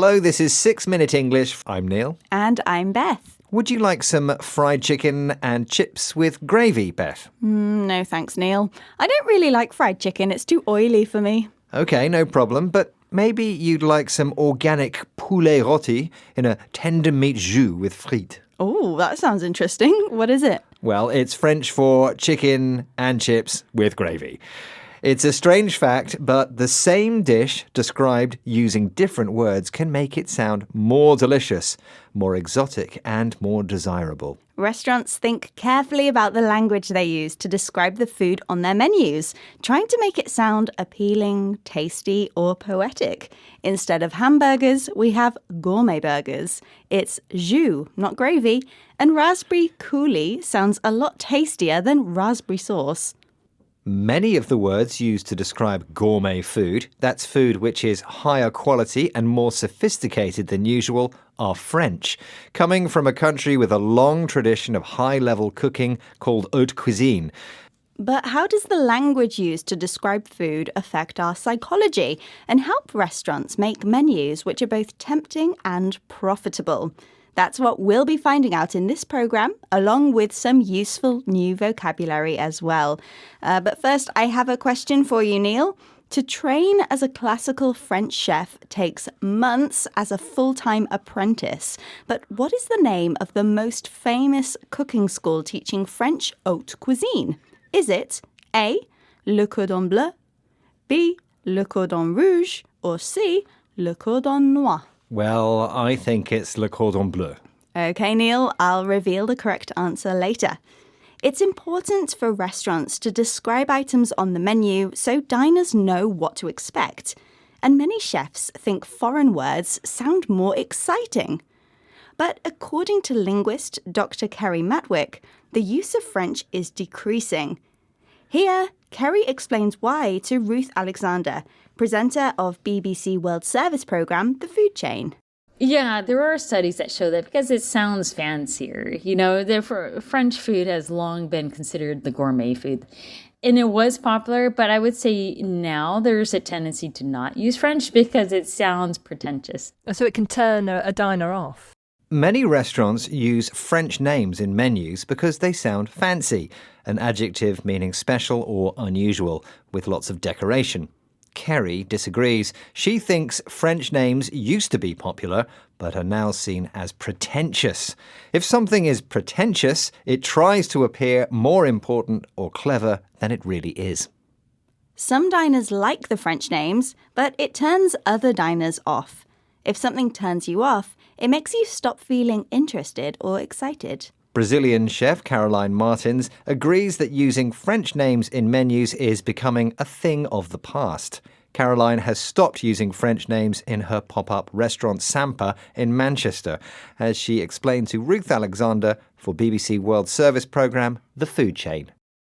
Hello, this is 6 Minute English. I'm Neil. And I'm Beth. Would you like some fried chicken and chips with gravy, Beth? No thanks, Neil. I don't really like fried chicken. It's too oily for me. Okay, no problem, but maybe you'd like some organic poulet rôti in a tender meat jus with frites. Oh, that sounds interesting. What is it? Well, it's French for chicken and chips with gravy. It's a strange fact, but the same dish described using different words can make it sound more delicious, more exotic, and more desirable. Restaurants think carefully about the language they use to describe the food on their menus, trying to make it sound appealing, tasty, or poetic. Instead of hamburgers, we have gourmet burgers. It's jus, not gravy, and raspberry coulis sounds a lot tastier than raspberry sauce. Many of the words used to describe gourmet food, that's food which is higher quality and more sophisticated than usual, are French, coming from a country with a long tradition of high-level cooking called haute cuisine. But how does the language used to describe food affect our psychology and help restaurants make menus which are both tempting and profitable? That's what we'll be finding out in this programme, along with some useful new vocabulary as well. But first, I have a question for you, Neil. To train as a classical French chef takes months as a full-time apprentice. But what is the name of the most famous cooking school teaching French haute cuisine? Is it A, Le Cordon Bleu, B, Le Cordon Rouge, or C, Le Cordon Noir? Well, I think it's Le Cordon Bleu. Okay, Neil, I'll reveal the correct answer later. It's important for restaurants to describe items on the menu so diners know what to expect. And many chefs think foreign words sound more exciting. But according to linguist Dr. Kerry Matwick, the use of French is decreasing. Here, Kerry explains why to Ruth Alexander, presenter of BBC World Service programme The Food Chain. Yeah, there are studies that show that because it sounds fancier. Therefore, French food has long been considered the gourmet food. And it was popular, but I would say now there's a tendency to not use French because it sounds pretentious. So it can turn a diner off. Many restaurants use French names in menus because they sound fancy, an adjective meaning special or unusual, with lots of decoration. Kerry disagrees. She thinks French names used to be popular, but are now seen as pretentious. If something is pretentious, it tries to appear more important or clever than it really is. Some diners like the French names, but it turns other diners off. If something turns you off, it makes you stop feeling interested or excited. Brazilian chef Caroline Martins agrees that using French names in menus is becoming a thing of the past. Caroline has stopped using French names in her pop-up restaurant Sampa in Manchester, as she explained to Ruth Alexander for BBC World Service programme The Food Chain.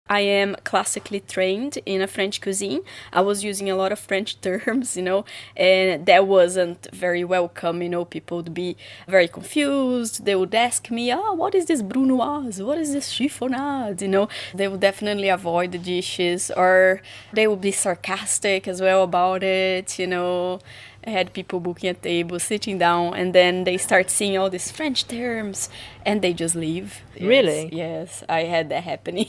I am classically trained in a French cuisine. I was using a lot of French terms, and that wasn't very welcome. People would be very confused. They would ask me, what is this brunoise? What is this chiffonade? They would definitely avoid the dishes, or they would be sarcastic as well about it, I had people booking a table, sitting down, and then they start seeing all these French terms, and they just leave. Really? Yes, I had that happening.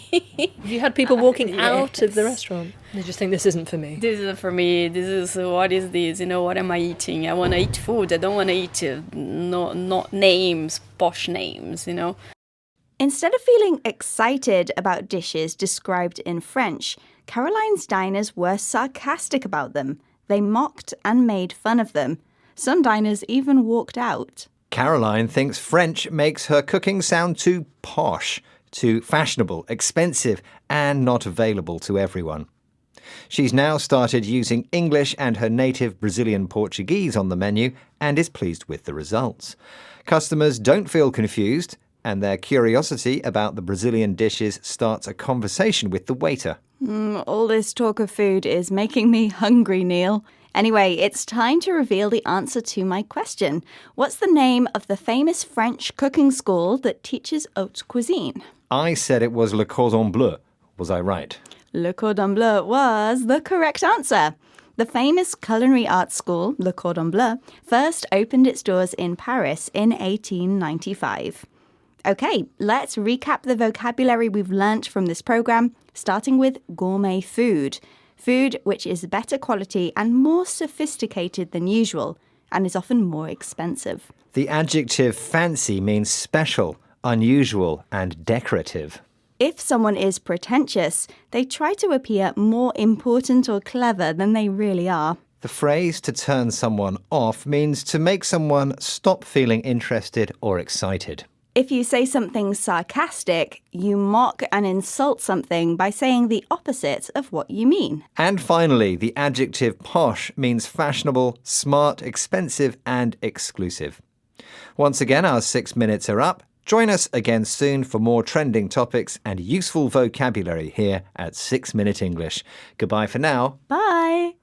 You had people walking out of the Yes. restaurant. They just think, this isn't for me. This isn't for me. What is this? What am I eating? I want to eat food. I don't want to eat not names, posh names, Instead of feeling excited about dishes described in French, Caroline's diners were sarcastic about them. They mocked and made fun of them. Some diners even walked out. Caroline thinks French makes her cooking sound too posh, too fashionable, expensive, and not available to everyone. She's now started using English and her native Brazilian Portuguese on the menu and is pleased with the results. Customers don't feel confused, and their curiosity about the Brazilian dishes starts a conversation with the waiter. All this talk of food is making me hungry, Neil. Anyway, it's time to reveal the answer to my question. What's the name of the famous French cooking school that teaches haute cuisine? I said it was Le Cordon Bleu. Was I right? Le Cordon Bleu was the correct answer. The famous culinary arts school, Le Cordon Bleu, first opened its doors in Paris in 1895. Okay, let's recap the vocabulary we've learnt from this program, starting with gourmet food. Food which is better quality and more sophisticated than usual, and is often more expensive. The adjective fancy means special, unusual, and decorative. If someone is pretentious, they try to appear more important or clever than they really are. The phrase to turn someone off means to make someone stop feeling interested or excited. If you say something sarcastic, you mock and insult something by saying the opposite of what you mean. And finally, the adjective posh means fashionable, smart, expensive, and exclusive. Once again, our 6 minutes are up. Join us again soon for more trending topics and useful vocabulary here at 6 Minute English. Goodbye for now. Bye!